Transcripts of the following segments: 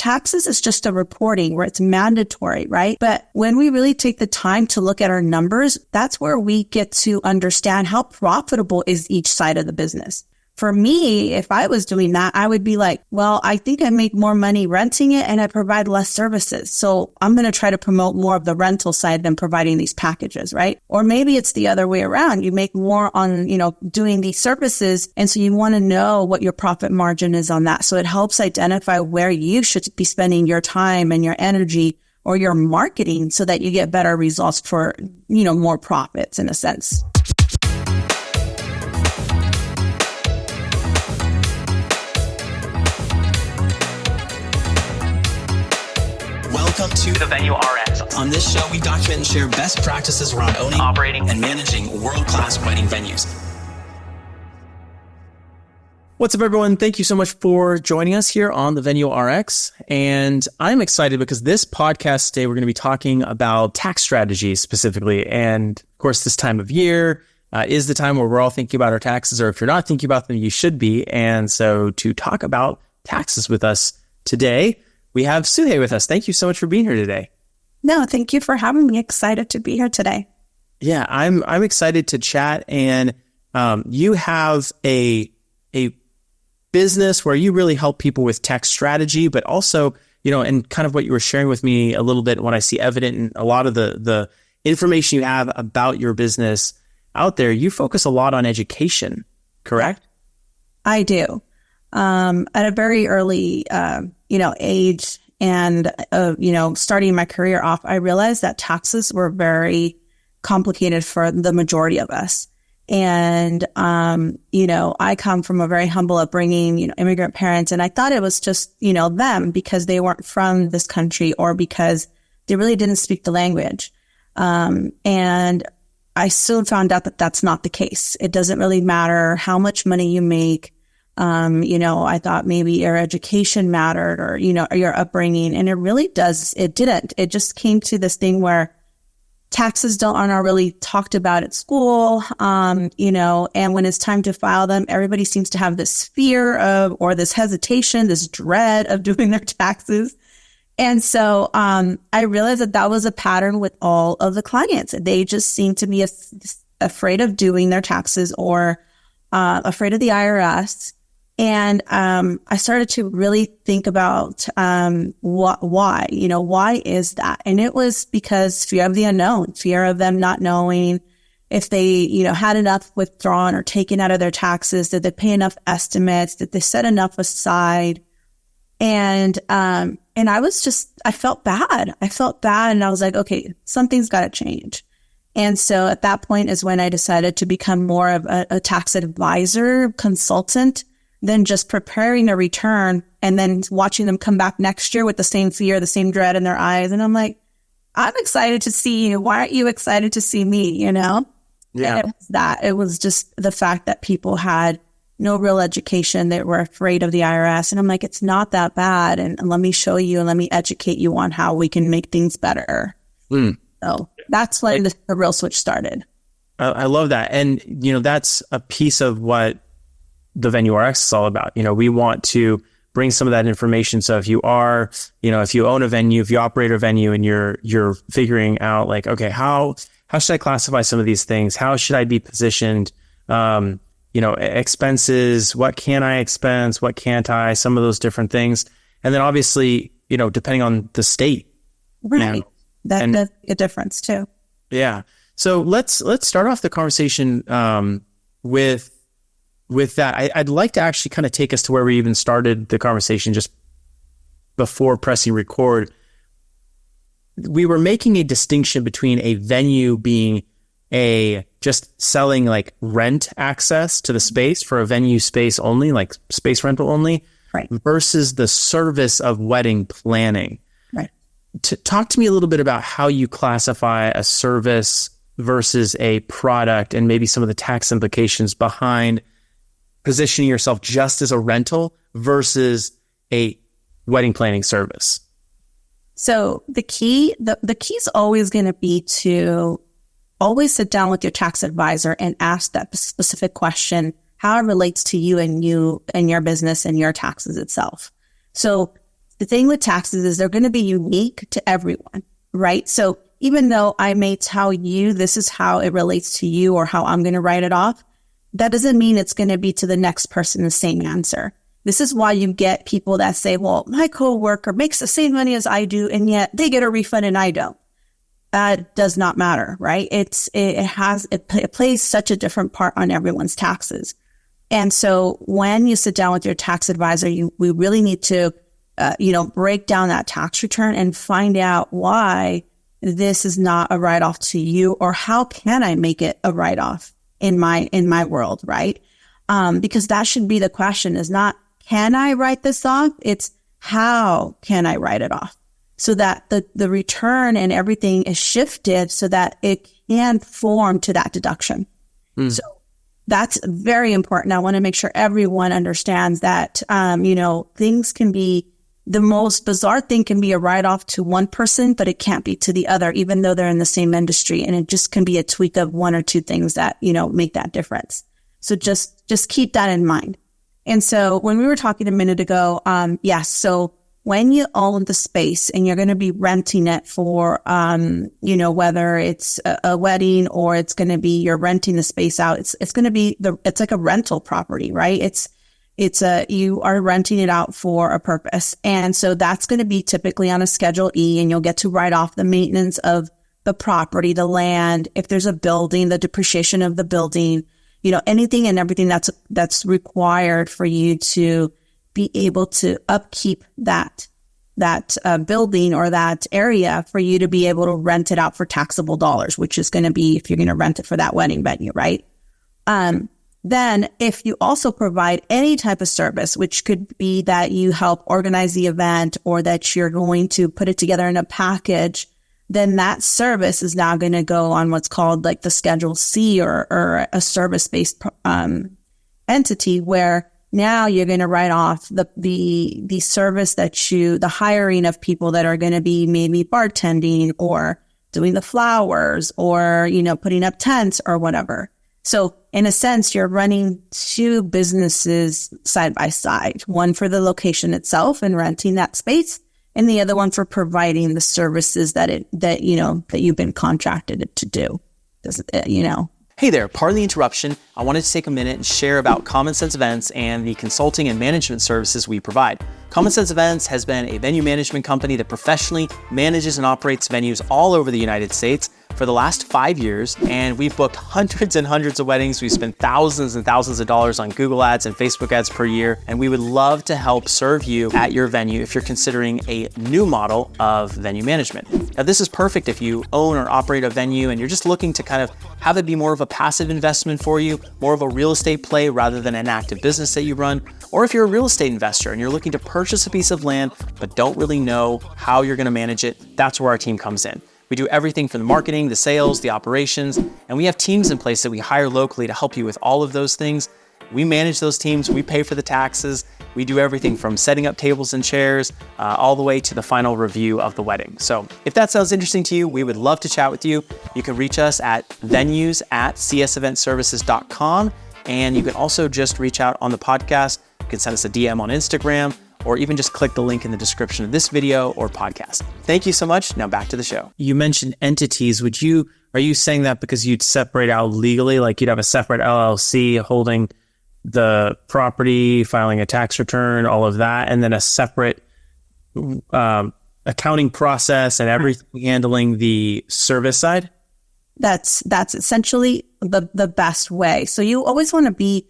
taxes is just a reporting where it's mandatory, right? But when we really take the time to look at our numbers, that's where we get to understand how profitable is each side of the business. For me, if I was doing that, I would be like, well, I think I make more money renting it and I provide less services. So I'm going to try to promote more of the rental side than providing these packages, right? Or maybe it's the other way around. You make more on, doing these services. And so you want to know what your profit margin is on that. So it helps identify where you should be spending your time and your energy or your marketing so that you get better results for, more profits in a sense. Welcome to the Venue RX. On this show, we document and share best practices around owning, operating, and managing world-class wedding venues. What's up, everyone? Thank you so much for joining us here on the Venue RX. And I'm excited because this podcast today, we're going to be talking about tax strategies specifically. And of course, this time of year is the time where we're all thinking about our taxes, or if you're not thinking about them, you should be. And so to talk about taxes with us today, we have Sugey with us. Thank you so much for being here today. No, thank you for having me. Excited to be here today. Yeah, I'm excited to chat. And you have a business where you really help people with tax strategy, but also, and kind of what you were sharing with me a little bit, what I see evident in a lot of the information you have about your business out there, you focus a lot on education, correct? I do. At a very early, age and, starting my career off, I realized that taxes were very complicated for the majority of us. And, I come from a very humble upbringing, immigrant parents, and I thought it was just, them because they weren't from this country or because they really didn't speak the language. And I soon found out that that's not the case. It doesn't really matter how much money you make. I thought maybe your education mattered or, your upbringing, and it really does. It didn't. It just came to this thing where taxes aren't really talked about at school, and when it's time to file them, everybody seems to have this fear of, or this hesitation, this dread of doing their taxes. And so, I realized that was a pattern with all of the clients. They just seem to be afraid of doing their taxes or, afraid of the IRS. And I started to really think about why is that? And it was because fear of the unknown, fear of them not knowing if they, had enough withdrawn or taken out of their taxes, did they pay enough estimates, did they set enough aside? And I felt bad. And I was like, okay, something's got to change. And so at that point is when I decided to become more of a tax advisor, consultant, than just preparing a return and then watching them come back next year with the same fear, the same dread in their eyes. And I'm like, I'm excited to see you. Why aren't you excited to see me, Yeah. And it was just the fact that people had no real education. They were afraid of the IRS. And I'm like, it's not that bad. And let me show you and let me educate you on how we can make things better. So that's when the real switch started. I love that. And, that's a piece of what the Venue RX is all about. We want to bring some of that information. So if you are, if you own a venue, if you operate a venue and you're figuring out like, okay, how should I classify some of these things? How should I be positioned? Expenses, what can I expense? What can't I? Some of those different things. And then obviously, depending on the state. Right. That does make a difference too. Yeah. So let's start off the conversation with that. I'd like to actually kind of take us to where we even started the conversation just before pressing record. We were making a distinction between a venue being just selling like rent access to the space for a venue space only, like space rental only, right, versus the service of wedding planning. Right. Talk to me a little bit about how you classify a service versus a product and maybe some of the tax implications behind positioning yourself just as a rental versus a wedding planning service. So the key is always going to be to always sit down with your tax advisor and ask that specific question, how it relates to you and your business and your taxes itself. So the thing with taxes is they're going to be unique to everyone, right? So even though I may tell you this is how it relates to you or how I'm going to write it off, that doesn't mean it's going to be to the next person the same answer. This is why you get people that say, well, my coworker makes the same money as I do, and yet they get a refund and I don't. That does not matter, right? It plays such a different part on everyone's taxes. And so when you sit down with your tax advisor, we really need to, break down that tax return and find out why this is not a write-off to you, or how can I make it a write-off in my world, right? Because that should be the question, is not, can I write this off? It's how can I write it off? So that the return and everything is shifted so that it can form to that deduction. So that's very important. I want to make sure everyone understands that, things can be, the most bizarre thing can be a write-off to one person, but it can't be to the other, even though they're in the same industry. And it just can be a tweak of one or two things that, make that difference. So just keep that in mind. And so when we were talking a minute ago, so when you own the space and you're going to be renting it for, whether it's a wedding or it's going to be, you're renting the space out, it's going to be it's like a rental property, right? You are renting it out for a purpose. And so that's going to be typically on a Schedule E, and you'll get to write off the maintenance of the property, the land, if there's a building, the depreciation of the building, anything and everything that's required for you to be able to upkeep that building or that area, for you to be able to rent it out for taxable dollars, which is going to be if you're going to rent it for that wedding venue, right? Then if you also provide any type of service, which could be that you help organize the event or that you're going to put it together in a package, then that service is now going to go on what's called like the Schedule C or a service-based entity, where now you're going to write off the service the hiring of people that are going to be maybe bartending or doing the flowers or, putting up tents or whatever. So in a sense, you're running two businesses side by side, one for the location itself and renting that space, and the other one for providing the services that you've been contracted to do. Hey there, pardon the interruption. I wanted to take a minute and share about Common Sense Events and the consulting and management services we provide. Common Sense Events has been a venue management company that professionally manages and operates venues all over the United States for the last 5 years, and we've booked hundreds and hundreds of weddings. We've spent thousands and thousands of dollars on Google ads and Facebook ads per year, and we would love to help serve you at your venue if you're considering a new model of venue management. Now, this is perfect if you own or operate a venue and you're just looking to kind of have it be more of a passive investment for you, more of a real estate play rather than an active business that you run, or if you're a real estate investor and you're looking to purchase a piece of land but don't really know how you're going to manage it. That's where our team comes in. We do everything from the marketing, the sales, the operations, and we have teams in place that we hire locally to help you with all of those things. We manage those teams, we pay for the taxes, we do everything from setting up tables and chairs all the way to the final review of the wedding. So if that sounds interesting to you, we would love to chat with you. You can reach us at venues@cseventservices.com, and you can also just reach out on the podcast. You can send us a DM on Instagram, or even just click the link in the description of this video or podcast. Thank you so much. Now back to the show. You mentioned entities. Are you saying that because you'd separate out legally, like you'd have a separate LLC holding the property, filing a tax return, all of that, and then a separate accounting process and everything handling the service side? That's essentially the best way. So you always want to be,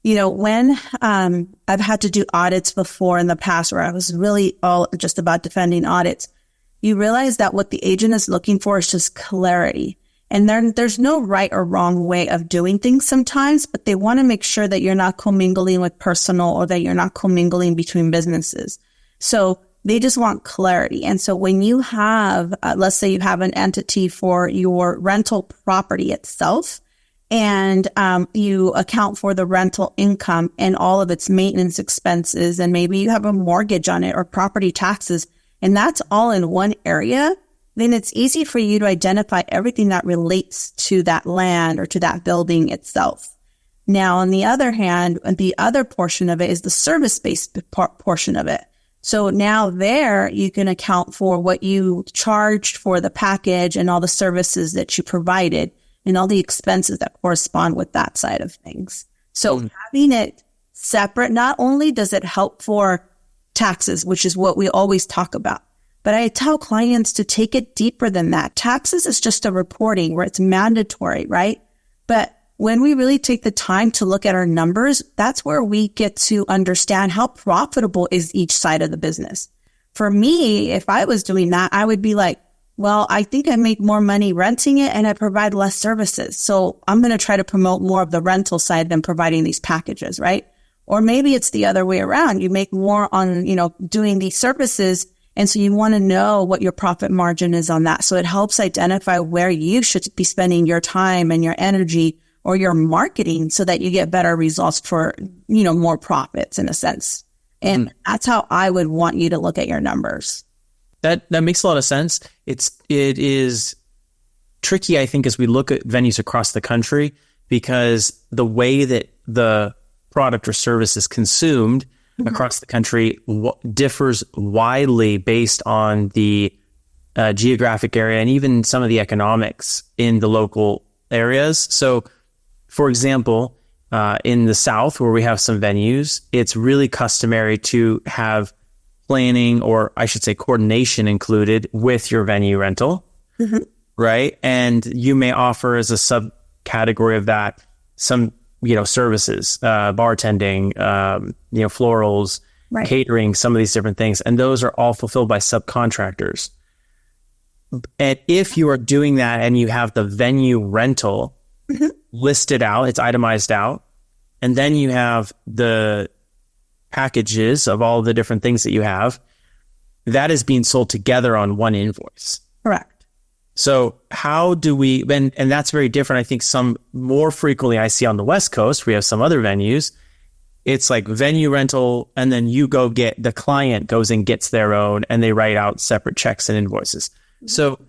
when I've had to do audits before in the past where I was really all just about defending audits, you realize that what the agent is looking for is just clarity. And there's no right or wrong way of doing things sometimes, but they want to make sure that you're not commingling with personal or that you're not commingling between businesses. So they just want clarity. And so when you have, let's say you have an entity for your rental property itself, and you account for the rental income and all of its maintenance expenses, and maybe you have a mortgage on it or property taxes, and that's all in one area, then it's easy for you to identify everything that relates to that land or to that building itself. Now, on the other hand, the other portion of it is the service-based portion of it. So now there you can account for what you charged for the package and all the services that you provided and all the expenses that correspond with that side of things. So having it separate, not only does it help for taxes, which is what we always talk about, but I tell clients to take it deeper than that. Taxes is just a reporting where it's mandatory, right? But when we really take the time to look at our numbers, that's where we get to understand how profitable is each side of the business. For me, if I was doing that, I would be like, well, I think I make more money renting it and I provide less services. So I'm going to try to promote more of the rental side than providing these packages, right? Or maybe it's the other way around. You make more on, doing these services. And so you want to know what your profit margin is on that. So it helps identify where you should be spending your time and your energy or your marketing so that you get better results for, more profits in a sense. And that's how I would want you to look at your numbers. That makes a lot of sense. It is tricky, I think, as we look at venues across the country, because the way that the product or service is consumed across the country differs widely based on the geographic area and even some of the economics in the local areas. So, for example, in the South, where we have some venues, it's really customary to have planning, or I should say coordination, included with your venue rental, right? And you may offer as a subcategory of that some, services, bartending, florals, right, catering, some of these different things. And those are all fulfilled by subcontractors. And if you are doing that and you have the venue rental listed out, it's itemized out, and then you have the packages of all the different things that you have, that is being sold together on one invoice. Correct. So how do we, and that's very different. I think some more frequently I see on the West Coast, we have some other venues, it's like venue rental, and then the client goes and gets their own, and they write out separate checks and invoices. So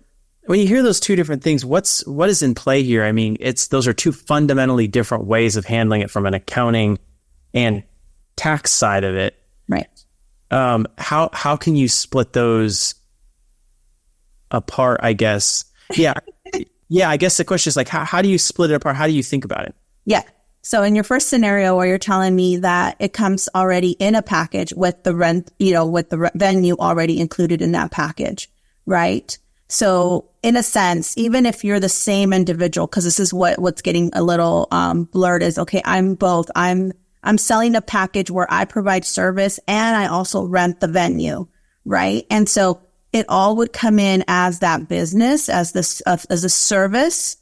when you hear those two different things, what is in play here? I mean, those are two fundamentally different ways of handling it from an accounting and tax side of it. Right. How can you split those apart, I guess? Yeah. I guess the question is like, how do you split it apart? How do you think about it? Yeah. So in your first scenario where you're telling me that it comes already in a package with the rent, with the venue already included in that package, right? So in a sense, even if you're the same individual, because this is what's getting a little blurred, is okay, I'm both. I'm selling a package where I provide service and I also rent the venue, right? And so it all would come in as that business, as a service.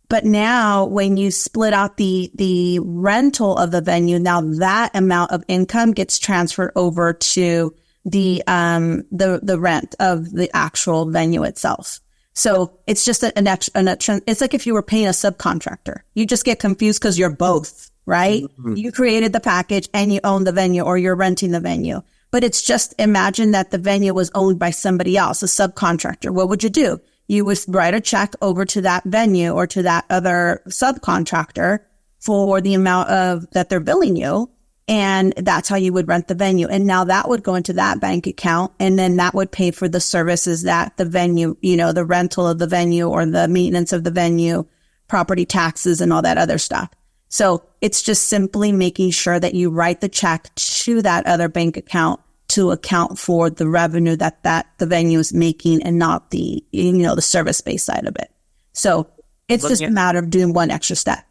But now when you split out the rental of the venue, now that amount of income gets transferred over to the rent of the actual venue itself. So it's just it's like if you were paying a subcontractor. You just get confused because you're both, right? Mm-hmm. You created the package and you own the venue, or you're renting the venue. But it's just, imagine that the venue was owned by somebody else, a subcontractor. What would you do? You would write a check over to that venue or to that other subcontractor for the amount that they're billing you. And that's how you would rent the venue. And now that would go into that bank account. And then that would pay for the services that the venue, the rental of the venue or the maintenance of the venue, property taxes and all that other stuff. So it's just simply making sure that you write the check to that other bank account to account for the revenue that the venue is making, and not the, the service-based side of it. So it's just a matter of doing one extra step.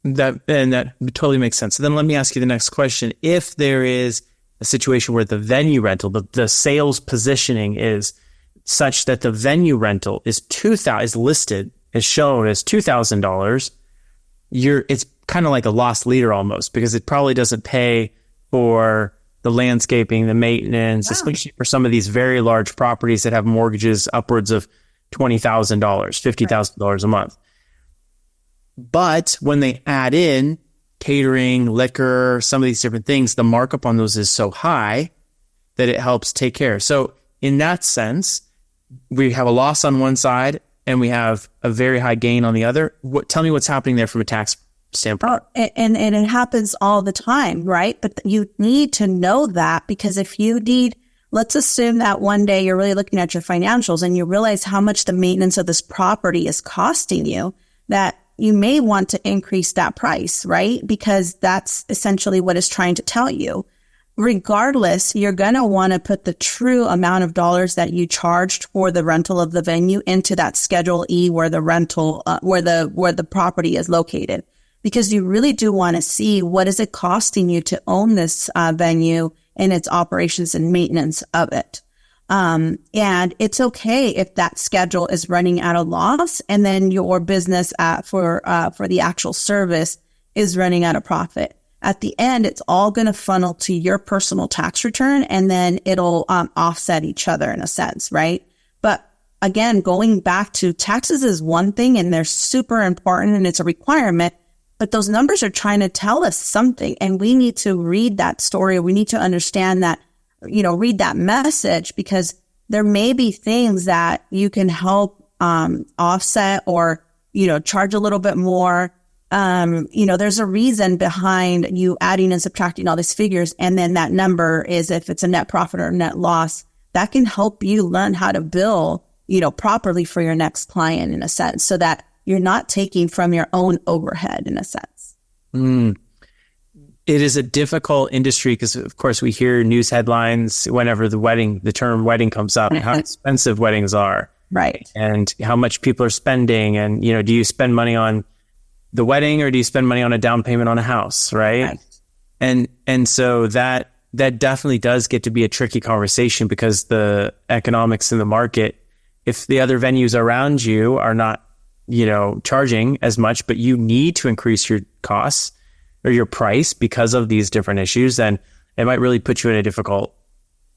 That totally makes sense. So then let me ask you the next question. If there is a situation where the venue rental, the sales positioning is such that the venue rental is listed, is shown as $2,000, it's kind of like a lost leader almost, because it probably doesn't pay for the landscaping, the maintenance, especially for some of these very large properties that have mortgages upwards of $20,000, $50,000 a month. But when they add in catering, liquor, some of these different things, the markup on those is so high that it helps take care. So in that sense, we have a loss on one side and we have a very high gain on the other. Tell me what's happening there from a tax standpoint. And it happens all the time, right? But you need to know that, because if you need let's assume that one day you're really looking at your financials and you realize how much the maintenance of this property is costing you, that you may want to increase that price, right? Because that's essentially what it's trying to tell you. Regardless, you're going to want to put the true amount of dollars that you charged for the rental of the venue into that Schedule E where the rental, where the property is located, because you really do want to see what is it costing you to own this venue and its operations and maintenance of it. And it's okay if that schedule is running at a loss and then your business for the actual service is running at a profit. At the end, it's all going to funnel to your personal tax return, and then it'll offset each other in a sense, right? But again, going back to taxes is one thing, and they're super important, and it's a requirement, but those numbers are trying to tell us something, and we need to read that story. We need to understand that, read that message, because there may be things that you can help offset or, charge a little bit more. There's a reason behind you adding and subtracting all these figures. And then that number is, if it's a net profit or net loss, that can help you learn how to bill, properly for your next client in a sense, so that you're not taking from your own overhead in a sense. It is a difficult industry because, of course, we hear news headlines whenever the term wedding comes up, how expensive weddings are. Right. And how much people are spending. And, do you spend money on the wedding or do you spend money on a down payment on a house? Right. And so that definitely does get to be a tricky conversation, because the economics in the market, if the other venues around you are not, charging as much, but you need to increase your costs or your price because of these different issues, then it might really put you in a difficult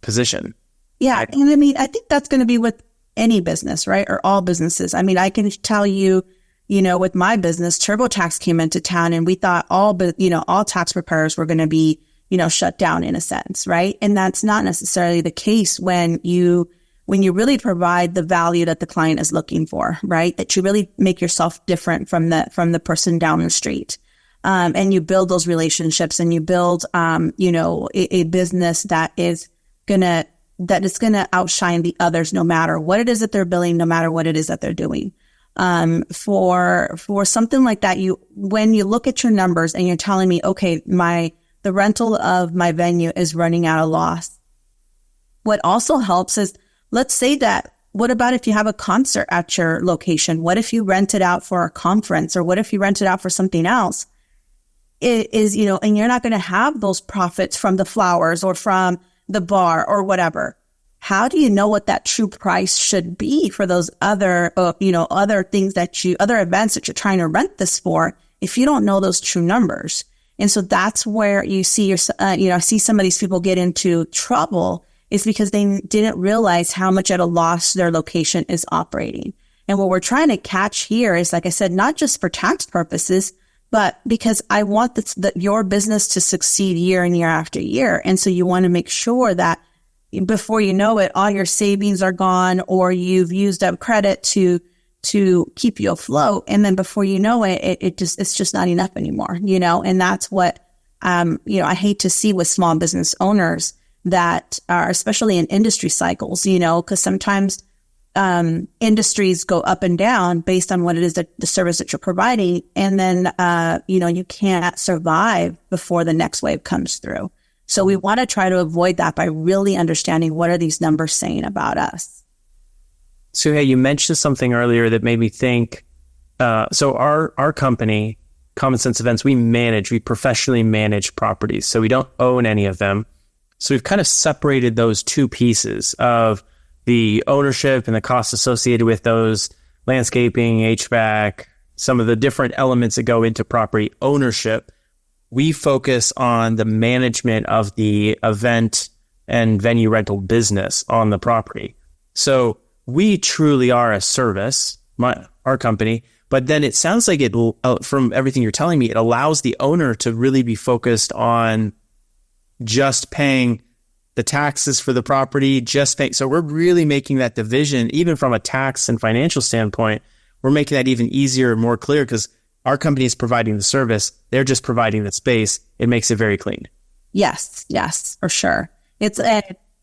position. Yeah. And I think that's going to be with any business, right? Or all businesses. I can tell you, with my business, TurboTax came into town and we thought all tax preparers were going to be, shut down in a sense, right? And that's not necessarily the case when you really provide the value that the client is looking for, right? That you really make yourself different from the person down the street. And you build those relationships, and you build, a business that is going to outshine the others, no matter what it is that they're billing, no matter what it is that they're doing. For something like that, when you look at your numbers and you're telling me, okay, the rental of my venue is running at a loss. What also helps is, let's say that, what about if you have a concert at your location? What if you rent it out for a conference, or what if you rent it out for something else? It is, and you're not going to have those profits from the flowers or from the bar or whatever. How do you know what that true price should be for those other, other things other events that you're trying to rent this for, if you don't know those true numbers? And so that's where you see I see some of these people get into trouble, is because they didn't realize how much at a loss their location is operating. And what we're trying to catch here is, like I said, not just for tax purposes, but because I want your business to succeed year and year after year. And so you want to make sure that before you know it, all your savings are gone, or you've used up credit to keep you afloat. And then before you know it, it's just not enough anymore, and that's what, I hate to see with small business owners that are, especially in industry cycles, because sometimes, industries go up and down based on what it is that the service that you're providing. And then, you can't survive before the next wave comes through. So we want to try to avoid that by really understanding, what are these numbers saying about us? So, hey, you mentioned something earlier that made me think, so our company, Common Sense Events, we professionally manage properties. So we don't own any of them. So we've kind of separated those two pieces of the ownership and the costs associated with those, landscaping, HVAC, some of the different elements that go into property ownership. We focus on the management of the event and venue rental business on the property. So we truly are a service, our company, but then it sounds like from everything you're telling me, it allows the owner to really be focused on just paying the taxes for the property, so we're really making that division, even from a tax and financial standpoint, we're making that even easier and more clear, because our company is providing the service. They're just providing the space. It makes it very clean. Yes, for sure.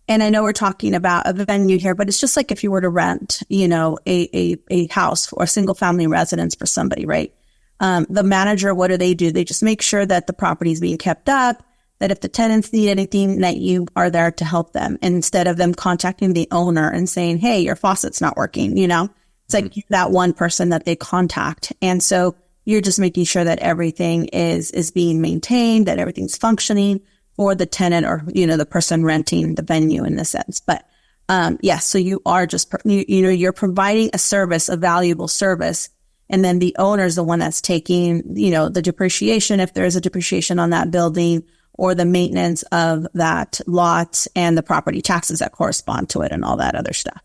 And I know we're talking about a venue here, but it's just like if you were to rent, a house or a single family residence for somebody, right? The manager, what do? They just make sure that the property is being kept up, that if the tenants need anything, that you are there to help them, instead of them contacting the owner and saying, hey, your faucet's not working, It's like that one person that they contact. And so you're just making sure that everything is being maintained, that everything's functioning for the tenant or, the person renting the venue in this sense. But, yes, so you are just, you're providing a service, a valuable service. And then the owner is the one that's taking, the depreciation, if there is a depreciation on that building, or the maintenance of that lot and the property taxes that correspond to it and all that other stuff.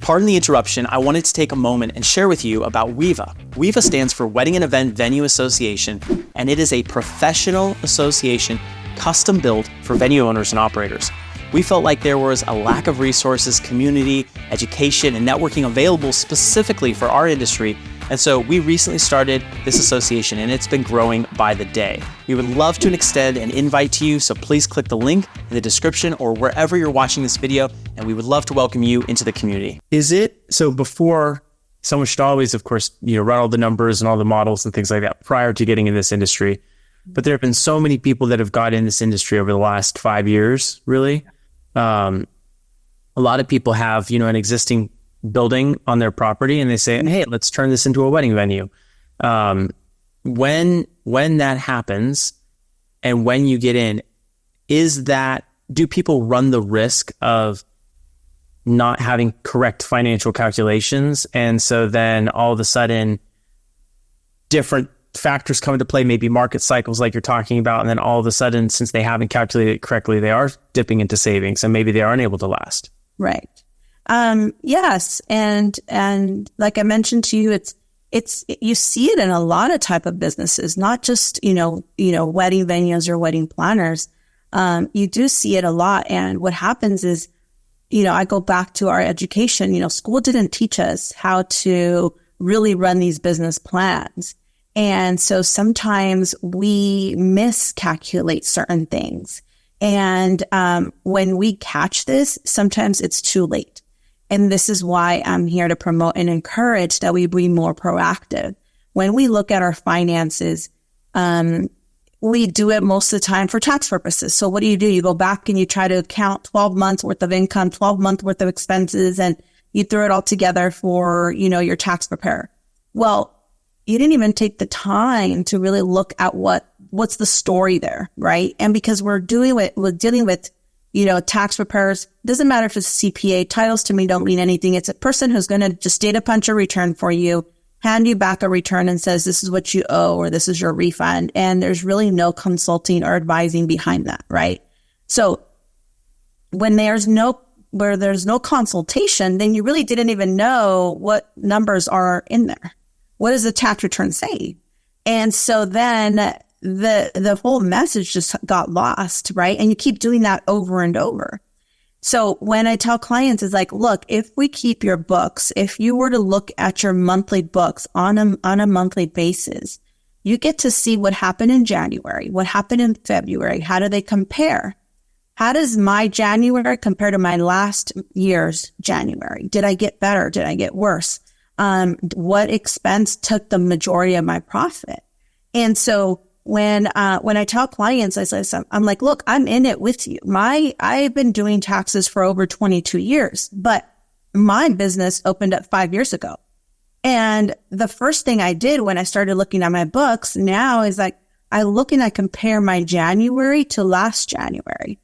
Pardon the interruption, I wanted to take a moment and share with you about WEVA. WEVA stands for Wedding and Event Venue Association, and it is a professional association custom built for venue owners and operators. We felt like there was a lack of resources, community, education, and networking available specifically for our industry, and so we recently started this association, and it's been growing by the day. We would love to extend an invite to you, so please click the link in the description or wherever you're watching this video, and we would love to welcome you into the community. So before, someone should always, of course, run all the numbers and all the models and things like that prior to getting in this industry. But there have been so many people that have got in this industry over the last 5 years, really. A lot of people have, an existing building on their property, and they say, hey, let's turn this into a wedding venue. When that happens and when you get in, do people run the risk of not having correct financial calculations? And so then all of a sudden different factors come into play, maybe market cycles like you're talking about. And then all of a sudden, since they haven't calculated it correctly, they are dipping into savings and maybe they aren't able to last. Right. Yes. And like I mentioned to you, you see it in a lot of type of businesses, not just, wedding venues or wedding planners. You do see it a lot. And what happens is, I go back to our education, school didn't teach us how to really run these business plans. And so sometimes we miscalculate certain things. And when we catch this, sometimes it's too late. And this is why I'm here to promote and encourage that we be more proactive. When we look at our finances, we do it most of the time for tax purposes. So what do? You go back and you try to count 12 months worth of income, 12 months worth of expenses, and you throw it all together for, your tax preparer. Well, you didn't even take the time to really look at what's the story there, right? And because we're dealing with, tax preparers, doesn't matter if it's CPA, titles to me don't mean anything. It's a person who's going to just data punch a return for you, hand you back a return and says, this is what you owe, or this is your refund. And there's really no consulting or advising behind that, right? So when there's no consultation, then you really didn't even know what numbers are in there. What does the tax return say? And so then the whole message just got lost, right? And you keep doing that over and over. So when I tell clients, it's like, look, if we keep your books, if you were to look at your monthly books on a monthly basis, you get to see what happened in January, what happened in February. How do they compare? How does my January compare to my last year's January? Did I get better? Did I get worse? What expense took the majority of my profit? And so when I tell clients, I'm like, look, I'm in it with you. I've been doing taxes for over 22 years, but my business opened up 5 years ago. And the first thing I did when I started looking at my books now is like, I look and I compare my January to last January.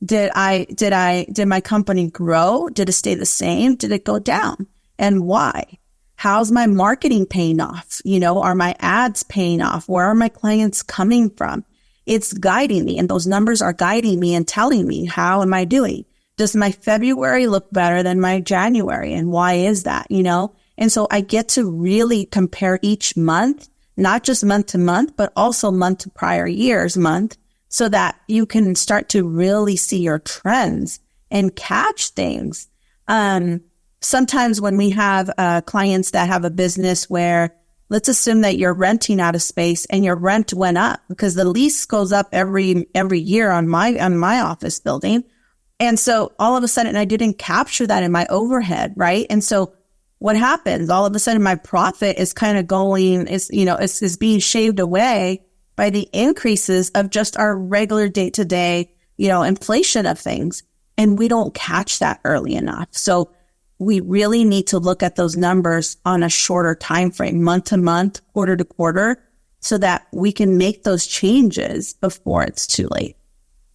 Did my company grow? Did it stay the same? Did it go down? And why? How's my marketing paying off? Are my ads paying off? Where are my clients coming from? It's guiding me, and those numbers are guiding me and telling me, how am I doing? Does my February look better than my January? And why is that? And so I get to really compare each month, not just month to month, but also month to prior year's month, so that you can start to really see your trends and catch things. Sometimes when we have clients that have a business where, let's assume that you're renting out a space and your rent went up because the lease goes up every year on my office building. And so all of a sudden I didn't capture that in my overhead, right? And so what happens? All of a sudden my profit is kind of is being shaved away by the increases of just our regular day-to-day, inflation of things. And we don't catch that early enough. So we really need to look at those numbers on a shorter time frame, month to month, quarter to quarter, so that we can make those changes before it's too late.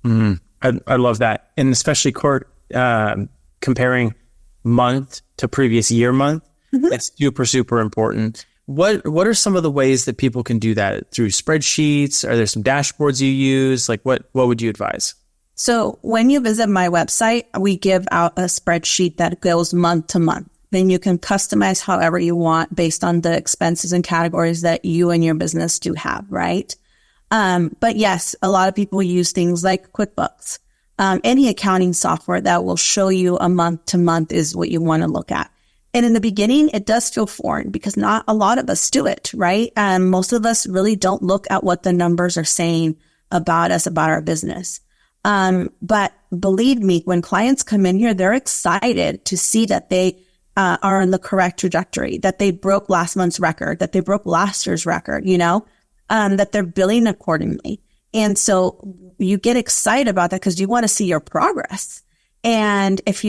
I love that. And especially comparing month to previous year month, that's super, super important. What are some of the ways that people can do that? Through spreadsheets? Are there some dashboards you use? Like what would you advise? So when you visit my website, we give out a spreadsheet that goes month to month. Then you can customize however you want based on the expenses and categories that you and your business do have, right? But yes, a lot of people use things like QuickBooks. Any accounting software that will show you a month to month is what you want to look at. And in the beginning, it does feel foreign because not a lot of us do it, right? And most of us really don't look at what the numbers are saying about us, about our business. But believe me, when clients come in here, they're excited to see that they are on the correct trajectory, that they broke last month's record, that they broke last year's record, that they're billing accordingly. And so you get excited about that because you want to see your progress. And if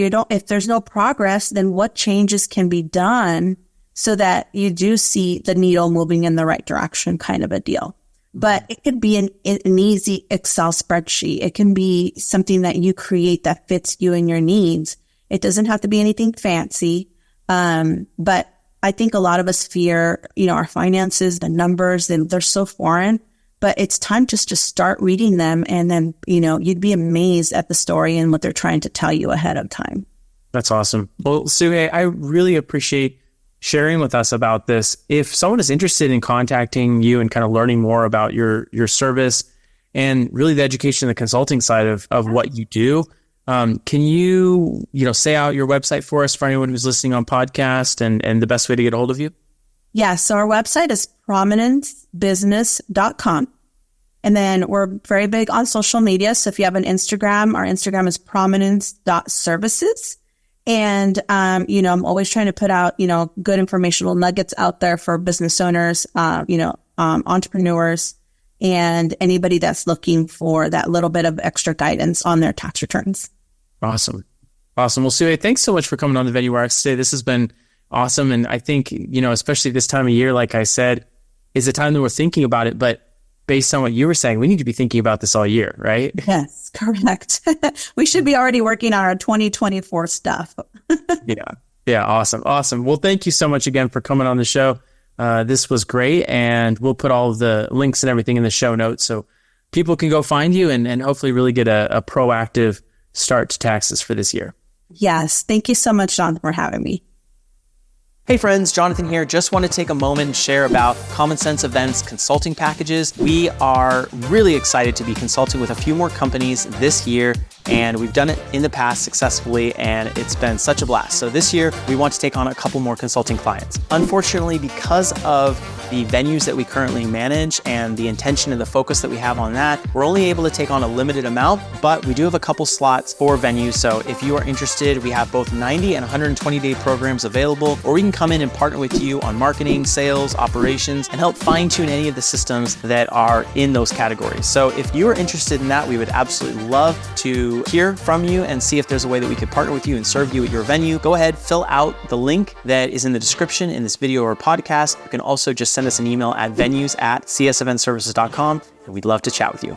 there's no progress, then what changes can be done so that you do see the needle moving in the right direction, kind of a deal. But it could be an easy Excel spreadsheet. It can be something that you create that fits you and your needs. It doesn't have to be anything fancy. But I think a lot of us fear, our finances, the numbers, and they're so foreign. But it's time just to start reading them. And then, you'd be amazed at the story and what they're trying to tell you ahead of time. That's awesome. Well, Sugey, I really appreciate sharing with us about this. If someone is interested in contacting you and kind of learning more about your service and really the education and the consulting side of what you do, can you, say out your website for us for anyone who's listening on podcast and the best way to get a hold of you? Yeah. So our website is prominencebusiness.com. And then we're very big on social media. So if you have an Instagram, our Instagram is prominence.services. And, I'm always trying to put out, good informational nuggets out there for business owners, entrepreneurs, and anybody that's looking for that little bit of extra guidance on their tax returns. Awesome. Well, Sugey, thanks so much for coming on the Venue RX today. This has been awesome. And I think, especially this time of year, like I said, is a time that we're thinking about it. But based on what you were saying, we need to be thinking about this all year, right? Yes, correct. We should be already working on our 2024 stuff. Yeah. Awesome. Well, thank you so much again for coming on the show. This was great. And we'll put all of the links and everything in the show notes so people can go find you and hopefully really get a proactive start to taxes for this year. Yes. Thank you so much, Jonathan, for having me. Hey friends, Jonathan here. Just want to take a moment and share about Common Sense Events consulting packages. We are really excited to be consulting with a few more companies this year, and we've done it in the past successfully, and it's been such a blast. So this year, we want to take on a couple more consulting clients. Unfortunately, because of the venues that we currently manage and the intention and the focus that we have on that, we're only able to take on a limited amount, but we do have a couple slots for venues. So if you are interested, we have both 90 and 120-day programs available, or we can come in and partner with you on marketing, sales, operations, and help fine-tune any of the systems that are in those categories. So if you're interested in that, we would absolutely love to hear from you and see if there's a way that we could partner with you and serve you at your venue. Go ahead, fill out the link that is in the description in this video or podcast. You can also just send us an email at venues@cseventservices.com, and we'd love to chat with you.